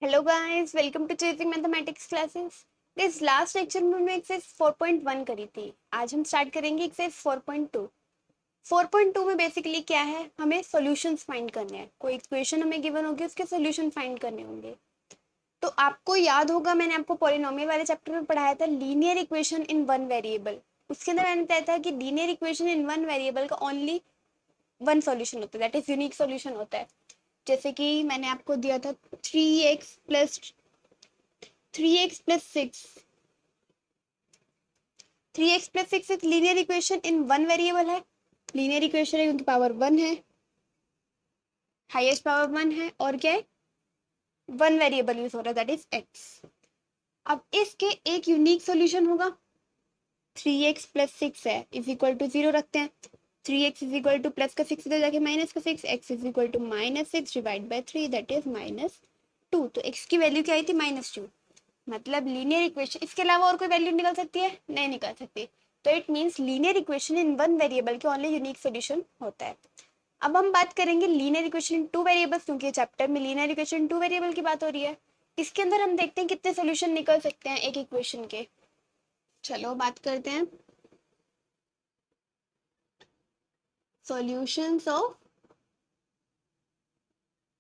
Hello guys, welcome to chasing mathematics classes. इस last lecture में हमने एक्सरसाइज 4.1 करी थी। आज हम स्टार्ट करेंगे एक्सरसाइज 4.2। 4.2 में बेसिकली क्या है, हमें सॉल्यूशंस फाइंड करने हैं। कोई इक्वेशन हमें गिवन होगी, उसके सॉल्यूशन फाइंड करने होंगे। तो आपको याद होगा, मैंने आपको पॉलिनोमियल वाले चैप्टर में पढ़ाया था linear equation in one variable. उसके अंदर मैंने बताया था कि linear equation in one variable का ओनली वन सॉल्यूशन होता है, दैट इज यूनिक सॉल्यूशन होता है। जैसे कि मैंने आपको दिया था 3x प्लस 6 3x प्लस 6 एक linear equation in one variable है। लीनियर इक्वेशन है क्योंकि पावर 1 है, हाईएस्ट पावर 1 है, और क्या है, वन वेरिएबल यूज हो रहा है, दैट इज x। अब इसके एक यूनिक सॉल्यूशन होगा। 3x प्लस 6 है इज इक्वल टू 0 रखते हैं। 3x is equal two plus का 6 इधर जाके माइनस का 6, x is equal to -6 divide by 3, that is -2। तो x की वैल्यू क्या आई थी, -2। मतलब लीनियर इक्वेशन, इसके अलावा और कोई वैल्यू निकल सकती है, नहीं निकल सकती। तो it means linear equation in one variable के ओनली यूनिक सॉल्यूशन होता है। अब हम बात करेंगे linear equation in two variables, क्योंकि चैप्टर में linear equation in two variable की बात हो रही है। इसके अंदर हम देखते हैं कितने सॉल्यूशन निकल सकते हैं एक इक्वेशन के। चलो बात करते हैं सॉल्यूशंस ऑफ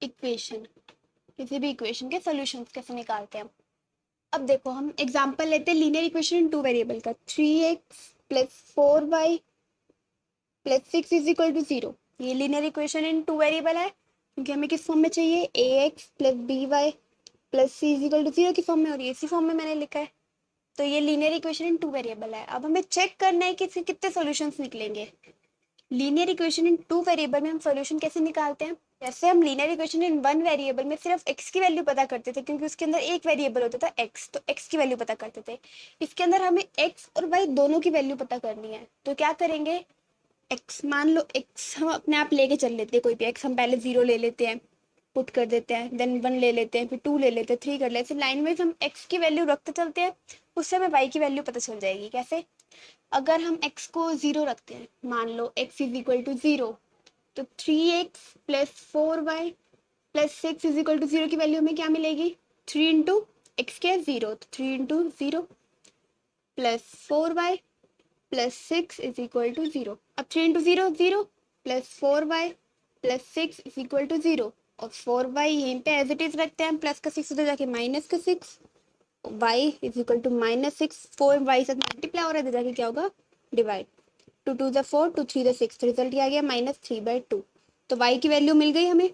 इक्वेशन। किसी भी इक्वेशन के सॉल्यूशंस कैसे निकालते हैं। अब देखो, हम एग्जांपल लेते हैं linear equation in two variable का। 3x plus 4y plus 6 is equal to 0। ये linear equation in two variable है क्योंकि हमें किस फॉर्म में चाहिए, ax plus by plus c is equal to 0 की फॉर्म में, और इसी फॉर्म में मैंने लिखा है। तो ये linear equation in two variable है। अब हमें चेक करना है कि इसके कितने सॉल्यूशंस निकलेंगे। Linear equation in two variable में हम सॉल्यूशन कैसे निकालते हैं, जैसे हम linear equation in one variable में सिर्फ x की वैल्यू पता करते थे, क्योंकि उसके अंदर एक वेरिएबल होता था x, तो x की वैल्यू पता करते थे। इसके अंदर हमें x और y दोनों की वैल्यू पता करनी है। तो क्या करेंगे, x मान लो, x हम अपने आप लेके चल लेते हैं, कोई भी x हम पहले 0 ले लेते हैं, पुट कर देते हैं, देन 1 ले लेते हैं, फिर 2 ले लेते हैं, 3 कर लेते हैं। लाइन वाइज हम x की वैल्यू रखते चलते हैं, उससे हमें y की वैल्यू पता चल जाएगी। कैसे, अगर हम x को 0 रखते हैं, मान लो x इज इक्वल टू 0, तो 3x plus 4y plus 6 is equal to 0 की वैल्यू हमें क्या मिलेगी, 3 इंटू एक्स के 0, तो 3 into 0 plus 4y plus 6 is equal to 0। अब 3 into 0 0 plus 4y plus 6 is equal to 0, और 4y यहीं पे एज इट इज रखते हैं, प्लस का 6 उधर जाके माइनस का 6, y is equal to -6, 4y से मल्टीप्लाई हो रहा है, इधर जाके क्या होगा, डिवाइड। 2 2 ज़ा 4, 2 3 ज़ा 6, तो रिजल्ट क्या आ गया, -3/2। तो y की वैल्यू मिल गई हमें।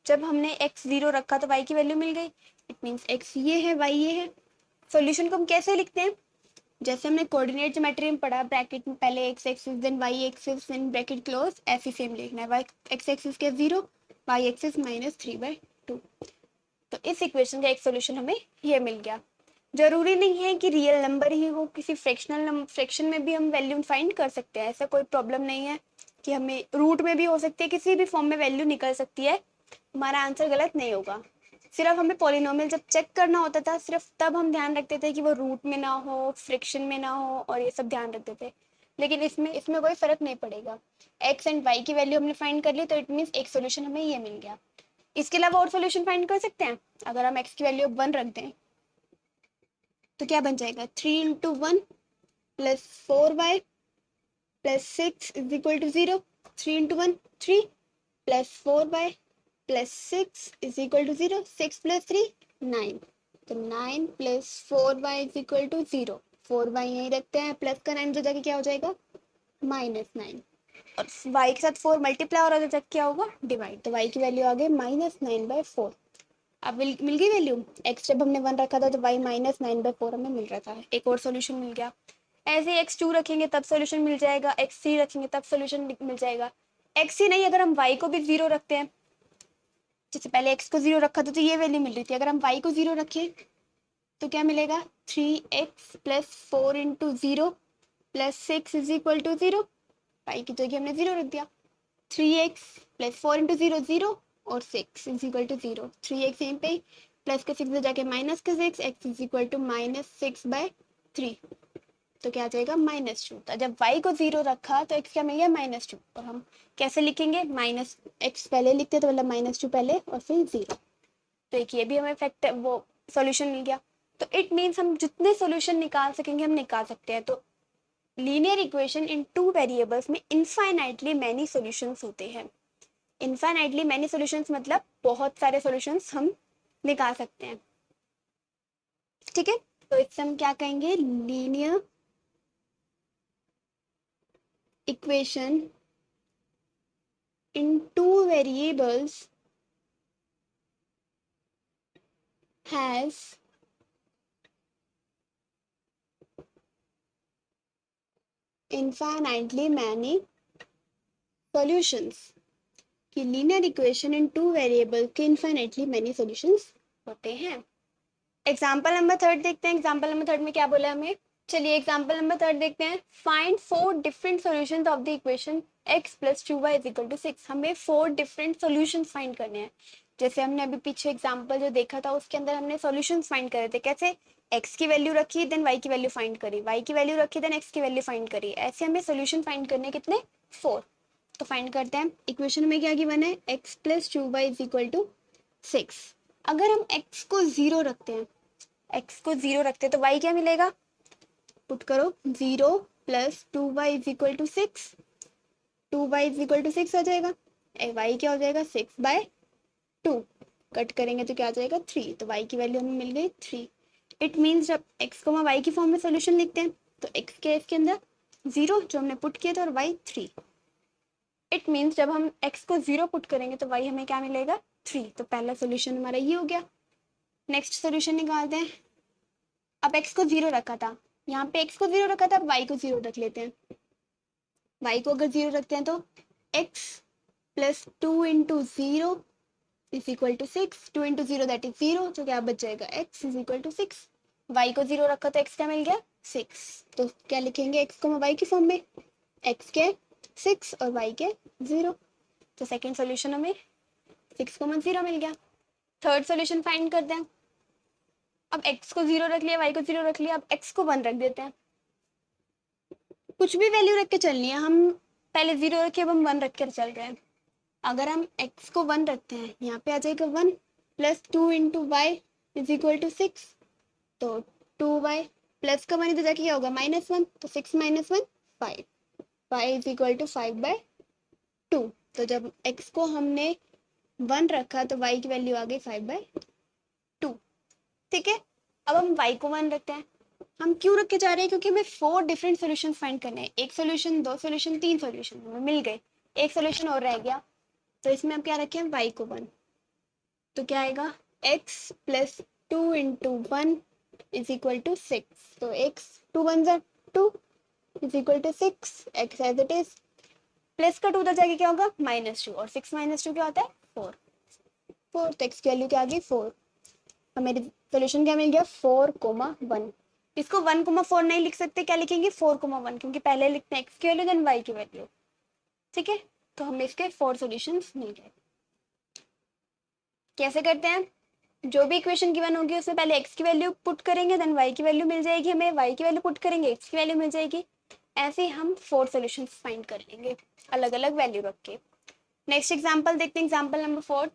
जब हमने x 0 रखा तो y की वैल्यू मिल गई। इट मीन्स x ये है, y ये है। सॉल्यूशन को हम कैसे लिखते हैं, जैसे हमने कोऑर्डिनेट ज्योमेट्री में पढ़ा, ब्रैकेट में पहले x axis then y axis then bracket close, ऐसे सेम लिखना है। y x एक्सिस के 0, y एक्सिस -3/2। तो इस इक्वेशन का एक सॉल्यूशन हमें ये मिल गया। जरूरी नहीं है कि रियल नंबर ही हो, किसी फ्रैक्शनल फ्रैक्शन में भी हम वैल्यू फाइंड कर सकते हैं, ऐसा कोई प्रॉब्लम नहीं है। कि हमें रूट में भी हो सकती है, किसी भी फॉर्म में वैल्यू निकल सकती है, हमारा आंसर गलत नहीं होगा। सिर्फ हमें पॉलिनोमियल जब चेक करना होता था, सिर्फ तब हम ध्यान रखते थे कि वो रूट में ना हो, फ्रिक्शन में ना हो, और ये सब ध्यान रखते थे। लेकिन इसमें कोई फर्क नहीं पड़ेगा। एक्स एंड वाई की वैल्यू हमने फाइंड कर ली, तो इट मीन्स एक सोल्यूशन हमें ये मिल गया। इसके अलावा और सोल्यूशन फाइंड कर सकते हैं। अगर हम एक्स की वैल्यू 1 रख दें तो क्या बन जाएगा, 3 into 1 plus 4y plus 6 is equal to 0। 3 into 1 3 plus 4y plus 6 is equal to 0। 6 plus 3 9, तो 9 plus 4y is equal to 0। 4y यहीं रखते हैं, प्लस का 9 जो जाके क्या हो जाएगा, -9, और y के साथ 4 मल्टीप्लाई हो रहा है, तो क्या होगा, डिवाइड। तो y की वैल्यू आ गई -9/4। अब मिल गई वैल्यू। x जब हमने 1 रखा था तो y -9/4 हमें मिल रहा था। एक और सॉल्यूशन मिल गया। ऐसे ही x2 रखेंगे तब सॉल्यूशन मिल जाएगा, x3 रखेंगे तब सॉल्यूशन मिल जाएगा। x ही नहीं, अगर हम y को भी 0 रखते हैं, जैसे पहले x को 0 रखा था तो ये वैल्यू मिल रही थी, अगर हम y को 0 रखें तो क्या मिलेगा, 3x plus 4 into 0 plus 6 is equal to 0। y की जगह हमने 0 रख दिया। 3x प्लस 4 इंटू 0 0, और 6 इज इक्वल टू 0। 3x यहीं पे, प्लस का 6 जाके माइनस का 6, x इज इक्वल टू -6/3, तो क्या आ जाएगा, -2। तो जब y को 0 रखा तो x क्या मिल गया, -2। और हम कैसे लिखेंगे, -x पहले लिखते तो मतलब -2 पहले और फिर 0। तो एक ये भी हमें फैक्ट वो सॉल्यूशन मिल गया। तो इट मीन्स हम जितने सॉल्यूशन निकाल सकेंगे हम निकाल सकते हैं। तो linear equation in two variables में इनफाइनाइटली मैनी सॉल्यूशंस होते हैं। इनफाइनाइटली मैनी सॉल्यूशंस मतलब बहुत सारे सॉल्यूशंस हम निकाल सकते हैं। ठीक है, तो इससे हम क्या कहेंगे, linear equation in two variables has infinitely many solutions। कि linear equation in two variable के इनफाइनाइटली मैनी सॉल्यूशंस होते हैं। एग्जांपल नंबर 3 देखते हैं। एग्जांपल नंबर 3 में क्या बोला हमें, चलिए एग्जांपल नंबर 3 देखते हैं। Find 4 different solutions of the equation x + 2y = 6। हमें 4 डिफरेंट सॉल्यूशंस फाइंड करने हैं। जैसे हमने अभी पीछे एग्जांपल जो देखा था उसके अंदर हमने सॉल्यूशंस फाइंड करे थे। कैसे, x की वैल्यू रखी देन y की वैल्यू फाइंड करी, y की वैल्यू रखी देन x की वैल्यू फाइंड करी। ऐसे हमें सॉल्यूशन फाइंड करने कितने, 4। तो फाइंड करते हैं। इक्वेशन में क्या गिवन है, x + 2y = 6। अगर हम x को 0 रखते हैं, x को 0 रखते हैं तो y क्या मिलेगा, पुट करो 0 + 2y = 6, 2y = 6 आ जाएगा। y क्या हो जाएगा, 6/2। कट करेंगे तो क्या आ जाएगा, 3। तो y की वैल्यू हमें मिल गई 3। इट मीन्स जब x को y की फॉर्म में सोल्यूशन लिखते हैं तो x के इसके अंदर 0 जो हमने पुट किया था और y 3। इट मीन्स जब हम x को 0 पुट करेंगे तो y हमें क्या मिलेगा, 3। तो पहला सोल्यूशन हमारा ये हो गया। नेक्स्ट सोल्यूशन निकालते हैं। अब x को 0 रखा था, यहाँ पे x को 0 रखा था, अब y को 0 रख लेते हैं। y को अगर 0 रखते हैं तो x + 2 × 0 = 6। 2 × 0 दैट इज 0, तो क्या बच जाएगा, x = 6। y को 0 रखा तो x क्या मिल गया, 6। तो क्या लिखेंगे, x को y की फॉर्म में, x के 6 और y के 0। तो सेकेंड सोल्यूशन हमें 6, 0 मिल गया। थर्ड सोल्यूशन फाइंड करते हैं। अब x को 0 रख लिया, y को 0 रख लिया, अब x को 1 रख देते हैं। कुछ भी वैल्यू रख के चलनी है, हम पहले 0 रखे अब हम 1 रख कर चल रहे हैं। अगर हम x को 1 रखते हैं, यहाँ पे आ जाएगा 1 + 2 × y = 6। तो 2y प्लस का 1 इधर जाके क्या होगा, -1। तो 6 - 1 5, y = 5/2। तो जब x को हमने 1 रखा तो y की वैल्यू आ गई 5/2। ठीक है, अब हम y को 1 रखते हैं। हम क्यों रख के जा रहे हैं, क्योंकि हमें 4 डिफरेंट सोल्यूशन फाइंड करने हैं। एक सोल्यूशन, 2 सोल्यूशन, 3 सोल्यूशन हमें मिल गए, एक सोल्यूशन और रह गया। तो इसमें हम क्या रखें, y को 1। तो क्या आएगा, x + 2 × 1 = 6। तो x 2 × 1 = 2 = 6, x as it is. Plus का 2 उधर जाके क्या होगा, -2, और 6 - 2 क्या होता है, 4। तो x की वैल्यू क्या आ गई, 4। हमें सोल्यूशन क्या मिल गया, 4, 1। इसको 1, 4 नहीं लिख सकते, क्या लिखेंगे, 4, 1, क्योंकि पहले लिखते हैं x की वैल्यू देन y की वैल्यू। ठीक है, तो हमें इसके 4 सॉल्यूशंस मिल गए। कैसे करते हैं, जो भी इक्वेशन गिवन होगी उसमें पहले x की वैल्यू पुट करेंगे देन y की वैल्यू मिल जाएगी, हमें y की वैल्यू पुट करेंगे x की वैल्यू मिल जाएगी। ऐसे हम 4 सॉल्यूशंस फाइंड कर लेंगे अलग अलग वैल्यू रख के। नेक्स्ट एग्जांपल देखते हैं, एग्जांपल नंबर 4।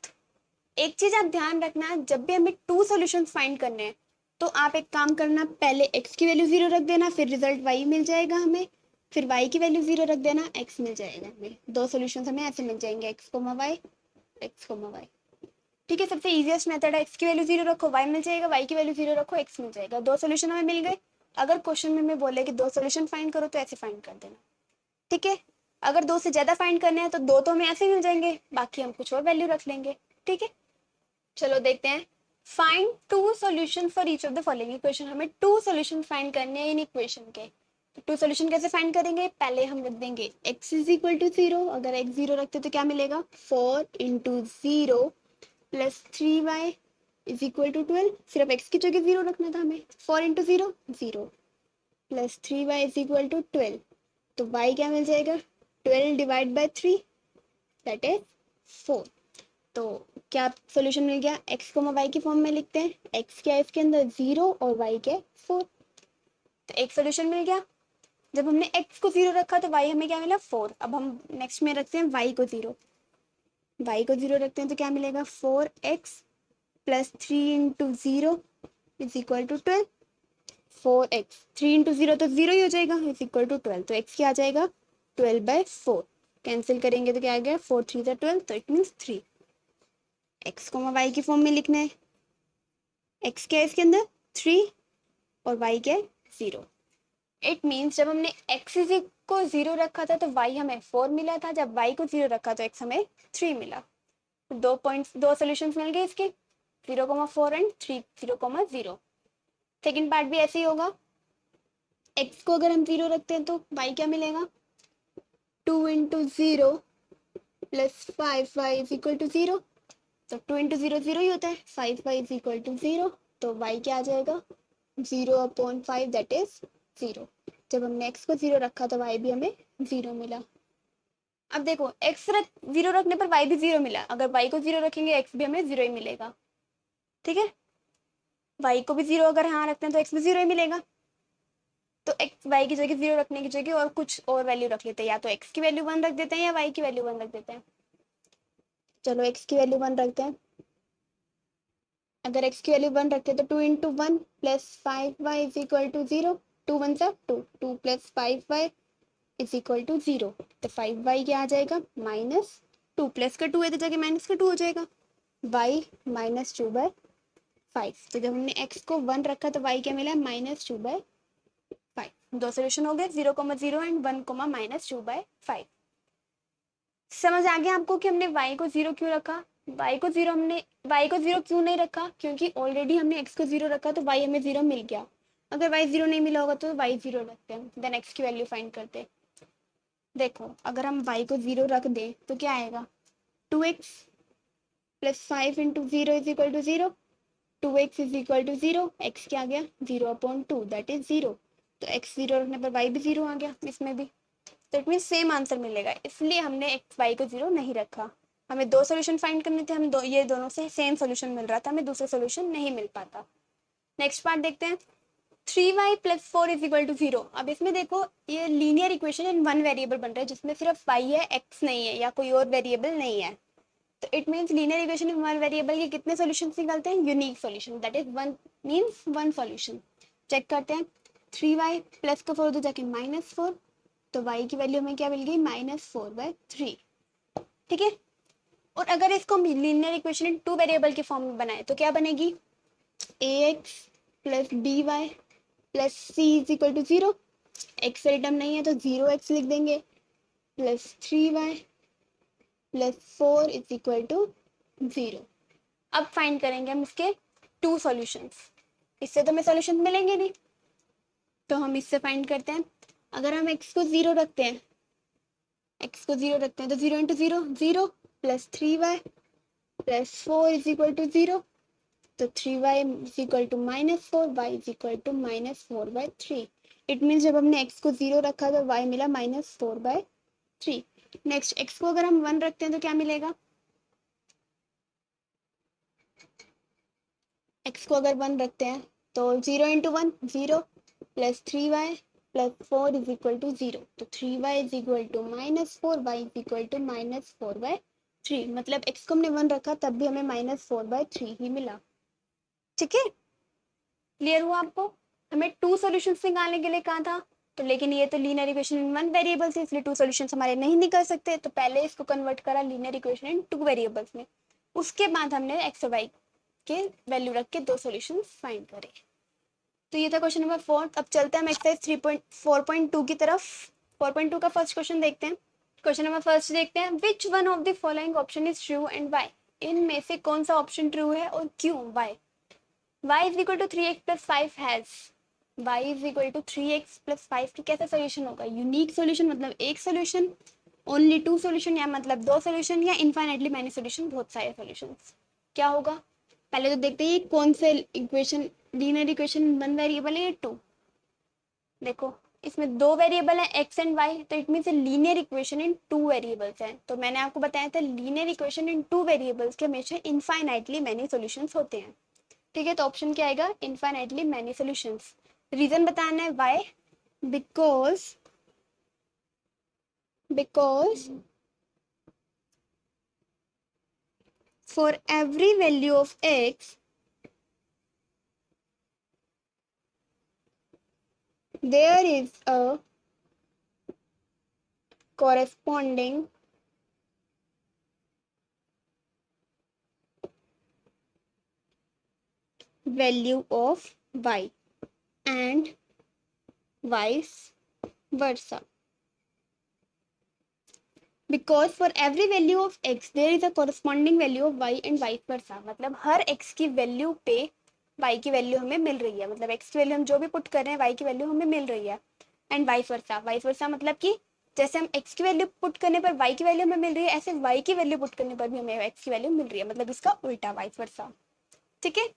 एक चीज आप ध्यान रखना, जब भी हमें 2 सॉल्यूशंस फाइंड करने हैं तो आप एक काम करना, पहले x की वैल्यू 0 रख देना, फिर रिजल्ट y मिल जाएगा हमें, फिर y की वैल्यू 0 रख देना, x मिल जाएगा हमें। 2 सॉल्यूशंस हमें ऐसे मिल जाएंगे, x, y, x, y। ठीक है, सबसे इजीएस्ट मेथड है, x की वैल्यू 0 रखो, y मिल जाएगा, y की वैल्यू 0 रखो, x मिल जाएगा। 2 सॉल्यूशन हमें मिल गए। अगर क्वेश्चन में मैं बोले कि 2 सॉल्यूशन फाइंड करो तो ऐसे फाइंड कर देना। ठीक है, अगर 2 से ज्यादा फाइंड करने हैं तो 2 तो हमें ऐसे मिल जाएंगे, बाकी हम कुछ और वैल्यू रख लेंगे। ठीक है, चलो देखते हैं। Find 2 solution for each of the following equation. हमें 2 सॉल्यूशन फाइंड करने हैं इन इक्वेशन के। तो 2 सॉल्यूशन कैसे फाइंड करेंगे, पहले हम रख देंगे x = 0। अगर x 0 रखते तो क्या मिलेगा, 4 × 0 + 3y = 12। सिर्फ x की जगह 0 रखना था हमें, 4 × 0 0 + 3y = 12। तो y क्या मिल जाएगा, 12 / 3 दैट इज 4। तो क्या सोल्यूशन मिल गया, x को y की फॉर्म में लिखते हैं, x क्या है इसके अंदर 0 और y के 4। तो एक सोल्यूशन मिल गया। जब हमने x को 0 रखा तो y हमें क्या मिला, 4। अब हम नेक्स्ट में रखते हैं y को 0। y को 0 रखते हैं तो क्या मिलेगा, 4x plus 3 into 0 is equal to 12, 4x, 3 into 0 तो 0 ही हो जाएगा, इज इक्वल टू 12, तो x क्या आ जाएगा 12/4, कैंसिल करेंगे तो क्या आ गया 4 3 12, तो इट मीन्स 3। x को y की फॉर्म में लिखना है, x क्या है इसके अंदर 3 और y क्या है 0। इट मीन्स जब हमने x को 0 रखा था तो y हमें 4 मिला था, जब y को 0 रखा तो x हमें 3 मिला। दो सोल्यूशंस मिल गए इसके, 0,4 एंड 3 0,0। सेकेंड पार्ट भी ऐसे ही होगा, x को अगर हम 0 रखते हैं तो y क्या मिलेगा 2 into 0 plus 5y is equal to 0, तो 2 इंटू 0 0 ही होता है, 5y इज इक्वल टू 0, तो y क्या आ जाएगा 0/5 दैट इज 0। जब हमने x को 0 रखा तो y भी हमें 0 मिला। अब देखो x 0 रखने पर y भी 0 मिला, अगर y को 0 रखेंगे x भी हमें 0 ही मिलेगा, ठीक है। y को भी 0 अगर यहाँ रखते हैं तो x भी 0 ही मिलेगा, तो x y की जगह 0 रखने की जगह और कुछ और वैल्यू रख लेते हैं, या तो x की वैल्यू 1 रख देते हैं या y की वैल्यू 1 रख देते हैं। चलो x की वैल्यू 1 रखते हैं, अगर x की वैल्यू 1 रखते हैं तो 2 into 1 plus 5y is equal to 0, 2 1 सा 2, 2 plus 5y is equal to 0, तो 5y क्या आ जाएगा -2, प्लस का 2 है तो जगह माइनस का 2 हो जाएगा, y -2/5। तो जब हमने x को 1 रखा तो y क्या मिला -2/5। दो सोल्यूशन हो गए 0,0 एंड 1, -2/5। समझ आ गया आपको कि हमने y को 0 क्यों रखा, y को 0 क्यों नहीं रखा, क्योंकि ऑलरेडी हमने x को 0 रखा तो y हमें 0 मिल गया। अगर y 0 नहीं मिला होगा तो y 0 रखते हैं, देन x की वैल्यू फाइंड करते हैं। देखो अगर हम y को 0 रख दें तो क्या आएगा 2x plus 5 into 0 is equal to 0, 2x is equal to 0, x क्या आ गया 0/2 दैट इज 0, तो x 0 रखने पर y भी 0 आ गया इसमें भी, तो इट मीन सेम आंसर मिलेगा, इसलिए हमने एक्स वाई को 0 नहीं रखा। हमें दो सोल्यूशन फाइंड करने थे, हम ये दोनों से सेम सोल्यूशन मिल रहा था, हमें दूसरा सोल्यूशन नहीं मिल पाता। नेक्स्ट पार्ट देखते हैं, 3y + 4 इज इक्वल टू 0। अब इसमें देखो ये linear equation in one variable बन रहा है, जिसमें सिर्फ y है x नहीं है या कोई और वेरिएबल नहीं है, तो it means linear equation in one variable के कितने सोल्यूशन निकलते हैं, unique solution, that is one means one solution. Check करते हैं, 3y प्लस का 4 तो जाके -4, तो y की वैल्यू हमें क्या मिल गई -4/3, ठीक है। और अगर इसको हम linear equation in two variable के फॉर्म में बनाए तो क्या बनेगी ax plus by plus c is equal to 0, x से टर्म नहीं है तो 0x लिख देंगे, plus 3y plus 4 is equal to 0। अब फाइंड करेंगे हम इसके टू सॉल्यूशंस, इससे तो हमें सॉल्यूशन मिलेंगे नहीं, तो हम इससे फाइंड करते हैं। अगर हम x को 0 रखते हैं, x को 0 रखते हैं तो 0 into 0 0 plus 3y plus 4 is equal to 0, तो 3y is equal to -4, y is equal to -4/3। It means जब हमने x को 0 रखा तो y मिला -4/3। नेक्स्ट x को अगर हम 1 रखते हैं तो क्या मिलेगा, x को अगर 1 रखते हैं तो 0 into 1 0 plus 3y plus 4 is equal to 0, तो 3y is equal to -4, y is equal to -4/3, मतलब x को हमने 1 रखा तब भी हमें -4/3 ही मिला, ठीक है। क्लियर हुआ आपको, हमें टू सॉल्यूशंस निकालने के लिए कहा था, तो लेकिन ये तो linear equation in one variable से, इसलिए टू सॉल्यूशंस हमारे नहीं निकल सकते, तो पहले इसको कन्वर्ट करा linear equation in two variables में, उसके बाद हमने एक्स और वाई के वैल्यू रख के दो सॉल्यूशंस फाइंड करे। तो ये था क्वेश्चन नंबर 4। अब चलते हैं हम एक्सरसाइज 3.4.2 की तरफ। 4.2 का फर्स्ट क्वेश्चन देखते हैं। क्वेश्चन नंबर फर्स्ट देखते हैं, which one of the following option is true and why. इनमें से कौन सा ऑप्शन ट्रू है और क्यों, why. y is equal to 3x plus 5 has, y is equal to 3x plus 5 की कैसा सोल्यूशन होगा, यूनिक सोल्यूशन मतलब एक सोल्यूशन, ओनली टू सोल्यूशन या मतलब दो सोल्यूशन, या इनफाइनाइटली मैनी सोल्यूशन बहुत सारे सोल्यूशन, क्या होगा। पहले तो देखते हैं कौन से equation linear equation one variable है या टू। देखो इसमें दो वेरिएबल है x एंड y, तो it means linear equation in two variables है। तो मैंने आपको बताया था linear equation in two variables के हमेशा इनफाइनाइटली मैनी सॉल्यूशंस होते हैं, ठीक है। तो ऑप्शन क्या आएगा, इनफाइनाइटली मैनी सॉल्यूशंस। रीजन बताना है why, because for every value of x there is a corresponding value of y and vice versa. Because for every value of x there is a corresponding value of y and vice versa. मतलब हर x की value पे y की value हमें मिल रही है, मतलब x की value हम जो भी पुट कर रहे हैं y की वैल्यू हमें मिल रही है. And vice versa, vice versa मतलब कि जैसे हम x की वैल्यू पुट करने पर y की वैल्यू हमें मिल रही है, ऐसे y की वैल्यू पुट करने पर भी हमें x की वैल्यू मिल रही है, मतलब इसका उल्टा वाइस वर्सा. ठीक है.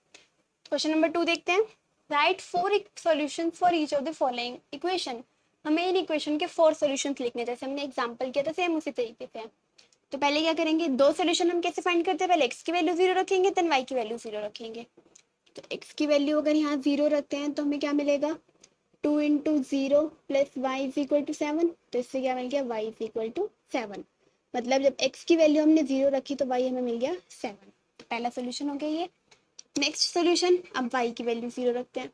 क्वेश्चन नंबर 2 देखते हैं. Right 4 solutions for each of the following equation. हमें इन इक्वेशन के 4 सॉल्यूशंस लिखने, जैसे हमने एग्जांपल किया था सेम उसी तरीके से. तो पहले क्या करेंगे, दो सॉल्यूशन हम कैसे फाइंड करते हैं, पहले x की वैल्यू 0 रखेंगे देन y की वैल्यू 0 रखेंगे. तो x की वैल्यू अगर यहाँ 0 रखते हैं तो हमें क्या मिलेगा, 2 into 0 plus y is equal to 7. तो इससे क्या मिल गया, y इज इक्वल टू 7. मतलब जब x की वैल्यू हमने 0 रखी तो y हमें मिल गया 7. तो पहला सोल्यूशन हो गया ये. नेक्स्ट सोल्यूशन, अब y की वैल्यू 0 रखते हैं.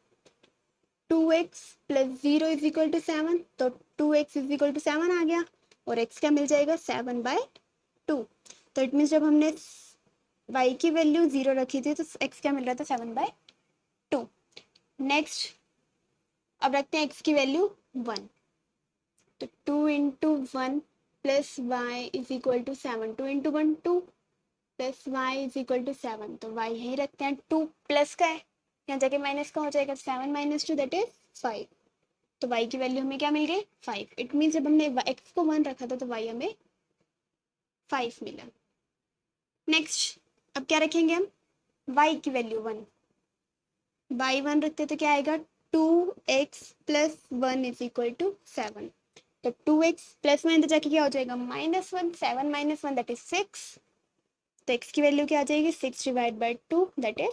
2x plus 0 is equal to 7. तो 2x इज इक्वल टू 7 आ गया और x क्या मिल जाएगा, 7/2. तो इट मीन्स जब हमने y की वैल्यू 0 रखी थी तो x क्या मिल रहा था, 7/2. नेक्स्ट अब रखते हैं x की वैल्यू 1. तो 2 into 1 plus y is equal to 7. 2 into 1 2 plus y is equal to 7. तो y यही रखते हैं. 2 प्लस का है, यहाँ जाके माइनस का हो जाएगा, 7 माइनस 2 दैट इज 5. तो y की वैल्यू हमें क्या मिल गई, 5. इट मीन्स जब हमने x को 1 रखा था तो y हमें 5 मिला. नेक्स्ट अब क्या रखेंगे हम, y की वैल्यू 1. y 1 रखते तो क्या आएगा, 2x plus 1 is equal to 7. तो 2x प्लस 1 तो जाके क्या हो जाएगा, -1. 7 माइनस 1 दैट इज 6. तो x की वैल्यू क्या आ जाएगी, 6 divide by 2 that is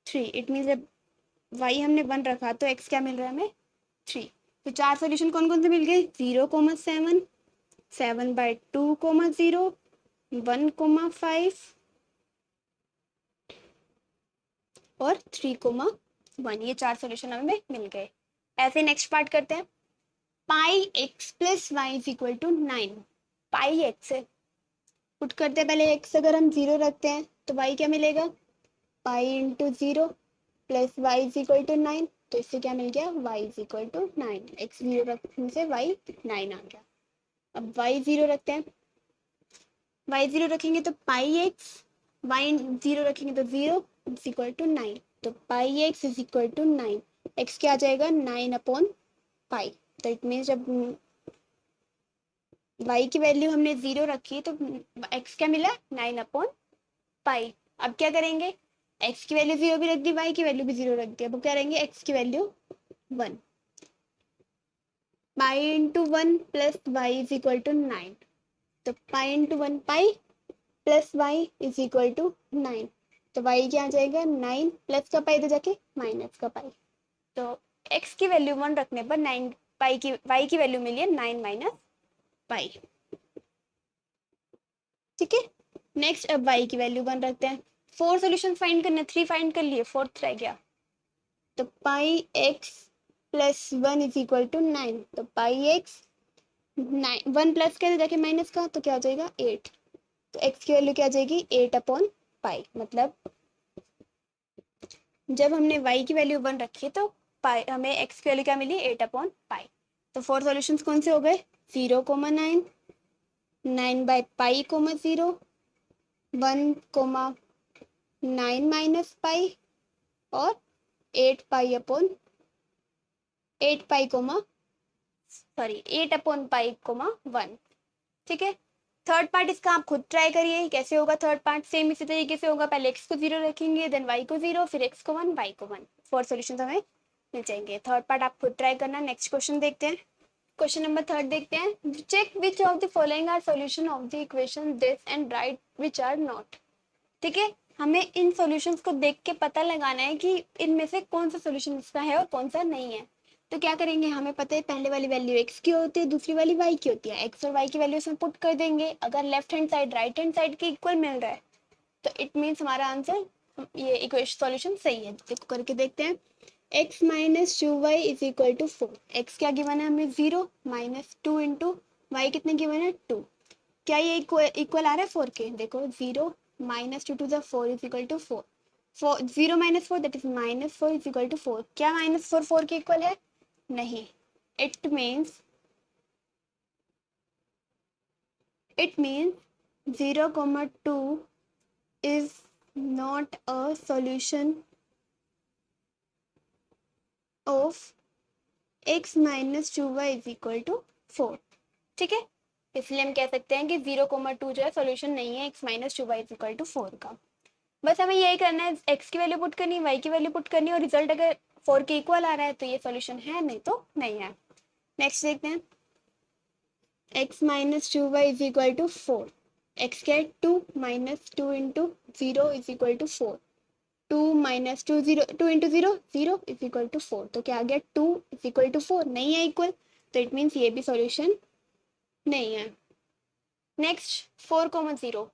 3. It means जब y हमने 1 रखा तो x क्या मिल रहा है हमें, 3. तो 4 सोल्यूशन कौन कौन से मिल गए, 0,7, 7/2, 0, 1,5 और 3,1. ये 4 सोल्यूशन हमें मिल गए. ऐसे नेक्स्ट पार्ट करते हैं. Pi x plus y is equal to 9. Pi x है, पुट करते हैं पहले x अगर हम 0 रखते हैं तो y क्या मिलेगा, pi into 0 plus y is equal to 9. तो इससे क्या मिल गया, y is equal to 9. x 0 रखने से y 9 आ गया. अब y 0 रखते हैं, y 0 रखेंगे तो पाई एक्स, y 0 रखेंगे तो 0 इज इक्वल टू 9. तो pi x is equal to 9. x क्या आ जाएगा, 9/पाई. तो इट मीन्स जब y की वैल्यू हमने 0 रखी तो x क्या मिला, 9/पाई. अब क्या करेंगे, x की वैल्यू 0 भी रख दी, y की वैल्यू भी 0 रख दी. अब क्या करेंगे, x की value 1. Pi into 1 plus y is equal to 9. तो pi into 1 pi plus y is equal to 9. तो y क्या आ जाएगा, 9 प्लस का पाई तो जाके माइनस का पाई. तो x की वैल्यू 1 रखने पर 9 पाई की y की वैल्यू मिली है 9 माइनस पाई. ठीक है. नेक्स्ट अब y की वैल्यू 1 रखते हैं. 4 सॉल्यूशन फाइंड करने, 3 फाइंड कर लिए, 4th रह गया. तो pi x plus 1 is equal to 9. तो पाई x 1 प्लस कर जाके माइनस का तो क्या हो जाएगा 8. तो x की वैल्यू क्या आ जाएगी, 8/पाई. मतलब जब हमने y की वैल्यू 1 रखी तो पाई हमें x की वैल्यू क्या मिली, 8/पाई. तो 4 सॉल्यूशंस कौन से हो गए, 0,9, 9/पाई, 0, 1,9 माइनस पाई और 8/पाई, 8/पाई, 1. ठीक है. थर्ड पार्ट इसका आप खुद ट्राई करिए कैसे होगा. थर्ड पार्ट सेम इसी तरीके से होगा, पहले x को 0 रखेंगे देन y को 0 फिर x को 1 y को 1. 4 सॉल्यूशंस हमें मिल जाएंगे. थर्ड पार्ट आप खुद ट्राई करना. नेक्स्ट क्वेश्चन देखते हैं. क्वेश्चन नंबर 3 देखते हैं. Check which of the following are solution of the equation this and right which are not. ठीक है. हमें इन सॉल्यूशंस को देख के पता लगाना है कि इनमें से कौन सा सॉल्यूशन इसका है और कौन सा नहीं है. तो क्या करेंगे, हमें पता है पहले वाली वैल्यू x की होती है, दूसरी वाली y की होती है. x और y की वैल्यू इसमें पुट कर देंगे. अगर left hand side right hand side के इक्वल मिल रहा है तो इट मीन्स हमारा आंसर, ये इक्वेशन सॉल्यूशन सही है। देखो करके देखते हैं। x minus 2y is equal to 4। X क्या गिवन है हमें 0, माइनस 2 इंटू वाई कितने गिवन है 2। क्या ये इक्वल आ रहा है 4 के? देखो 0 minus 2 to the 4 is equal to 4। 0 minus 4 that is minus 4 is equal to 4। क्या माइनस 4 4 के इक्वल है? नहीं। It means 0,2 is not a solution of x minus 2y is equal to 4। ठीक है, इसलिए हम कह सकते हैं कि 0,2 जो है सोल्यूशन नहीं है x minus 2y is equal to 4 का। बस हमें यही करना है, x की वैल्यू पुट करनी है, y की वैल्यू पुट करनी है, और रिजल्ट अगर 4 के इक्वल आ रहा है तो ये सोल्यूशन है, नहीं तो नहीं है। नेक्स्ट देखते हैं, x minus 2y is equal to 4। x क्या है 2, minus 2 into 0 is equal to 4। 2 minus 2 0, 2 into 0 0 is equal to 4। तो क्या आ गया 2 इज इक्वल टू 4, नहीं है इक्वल, तो इट मीन्स ये भी सॉल्यूशन नहीं है। नेक्स्ट 4,0,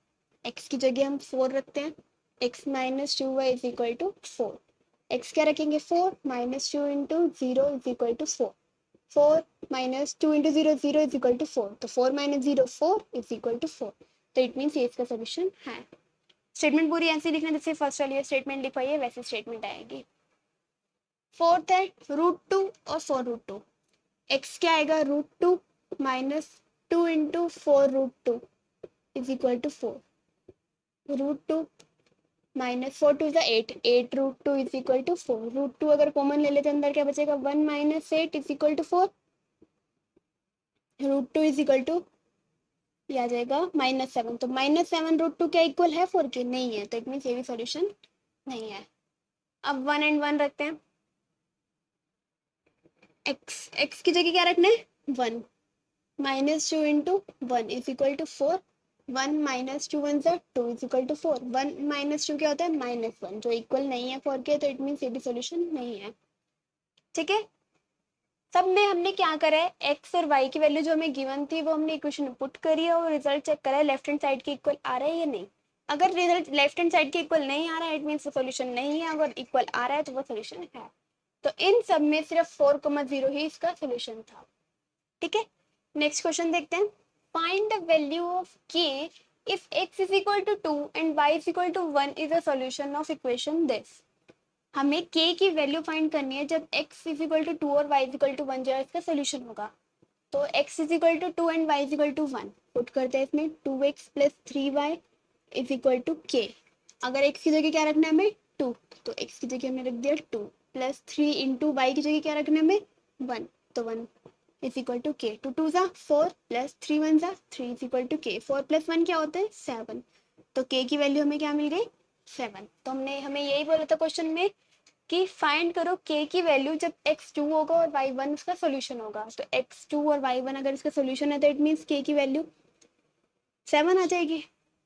x की जगह हम 4 रखते हैं। x minus 2y is equal to 4। x क्या रखेंगे 4, minus 2 into 0 is equal to 4। 4 minus 2 into 0 0 is equal to 4। तो 4 माइनस 0 4 इज इक्वल टू 4। तो इट मीन्स ये इसका सोल्यूशन है। स्टेटमेंट पूरी ऐसे लिखना जैसे फर्स्ट वाली स्टेटमेंट लिखवाई है वैसे स्टेटमेंट आएगी। फोर्थ है √2 और 4√2। x क्या आएगा √2 minus 2 into 4√2 is equal to 4। √2 minus 4 to 8, 8√2 is equal to 4। √2 अगर कॉमन ले लेते अंदर क्या बचेगा 1 minus 8 is equal to 4। √2 is equal to ये आ जाएगा -7। तो -7 √2 क्या इक्वल है 4 के? नहीं है, तो इट मीन्स ये भी सॉल्यूशन नहीं है। अब 1 एंड 1 रखते हैं। x की जगह क्या रखना है 1, minus 2 into 1 is equal to 4। 1 minus 2 1 ज़ा 2 इज इक्वल टू 4। 1 माइनस 2 क्या होता है -1, जो इक्वल नहीं है 4 के, तो इट मीन्स ये भी सॉल्यूशन नहीं है। ठीक है, सब में हमने क्या करा है, x और y की वैल्यू जो हमें गिवन थी वो हमने इक्वेशन में पुट करी है और रिजल्ट चेक करा है लेफ्ट हैंड साइड के इक्वल आ रहा है या नहीं। अगर रिजल्ट लेफ्ट हैंड साइड के इक्वल नहीं आ रहा है इट मीन्स वो सोल्यूशन नहीं है, अगर इक्वल आ रहा है तो वो सोल्यूशन है। तो इन सब में सिर्फ 4,0 ही इसका सोल्यूशन था। ठीक है, नेक्स्ट क्वेश्चन देखते हैं। Find the value of k if x is equal to 2 and y is equal to 1 is a solution of equation this. हमें k की वैल्यू फाइंड करनी है जब x इज इक्वल टू 2 और y इज इक्वल टू 1 जो है इसका solution होगा। तो x is equal to 2 and y is equal to 1 put करते हैं इसमें 2x plus 3y is equal to k। अगर x की जगह क्या रखना है हमें 2, तो x की जगह हमने रख दिया 2 प्लस 3 इंटू y की जगह क्या रखना है हमें 1, तो 1 इज इक्वल टू k। 2 2 ज़ा 4 प्लस 3 1 ज़ा 3 is equal to k। 4 plus 1 क्या होता है 7, तो k की वैल्यू हमें क्या मिल गई 7। तो हमें यही बोला था क्वेश्चन में कि फाइंड करो k की वैल्यू जब x 2 होगा और y 1 उसका सोल्यूशन होगा। तो x 2 और y 1 अगर इसका सोल्यूशन है तो इट मीन्स k की वैल्यू 7 आ जाएगी।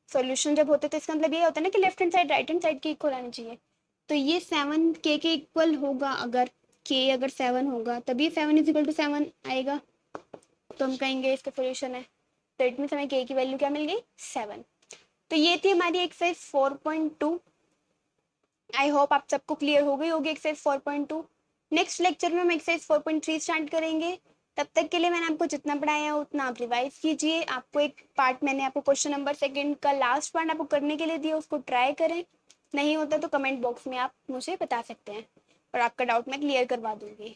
सोल्यूशन जब होते तो इसका मतलब ये होता है ना कि left hand side right hand side के इक्वल आनी चाहिए। तो ये 7 k के इक्वल होगा, अगर k अगर 7 होगा तभी 7 इज इक्वल टू 7 आएगा, तो हम कहेंगे इसका सोल्यूशन है। तो इट मीन्स हमें k की वैल्यू क्या मिल गई 7। तो ये थी हमारी एक्सरसाइज 4.2। आई होप आप सबको क्लियर हो गई होगी एक्सरसाइज 4.2। नेक्स्ट लेक्चर में हम एक्सरसाइज 4.3 स्टार्ट करेंगे। तब तक के लिए मैंने आपको जितना पढ़ाया है उतना आप रिवाइज कीजिए। आपको एक पार्ट मैंने आपको क्वेश्चन नंबर 2 का लास्ट पार्ट आपको करने के लिए दिया, उसको ट्राई करें। नहीं होता तो कमेंट बॉक्स में आप मुझे बता सकते हैं और आपका डाउट मैं क्लियर करवा दूंगी।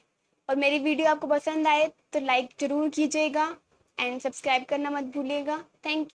और मेरी वीडियो आपको पसंद आए तो लाइक ज़रूर कीजिएगा एंड सब्सक्राइब करना मत भूलिएगा। Thank you.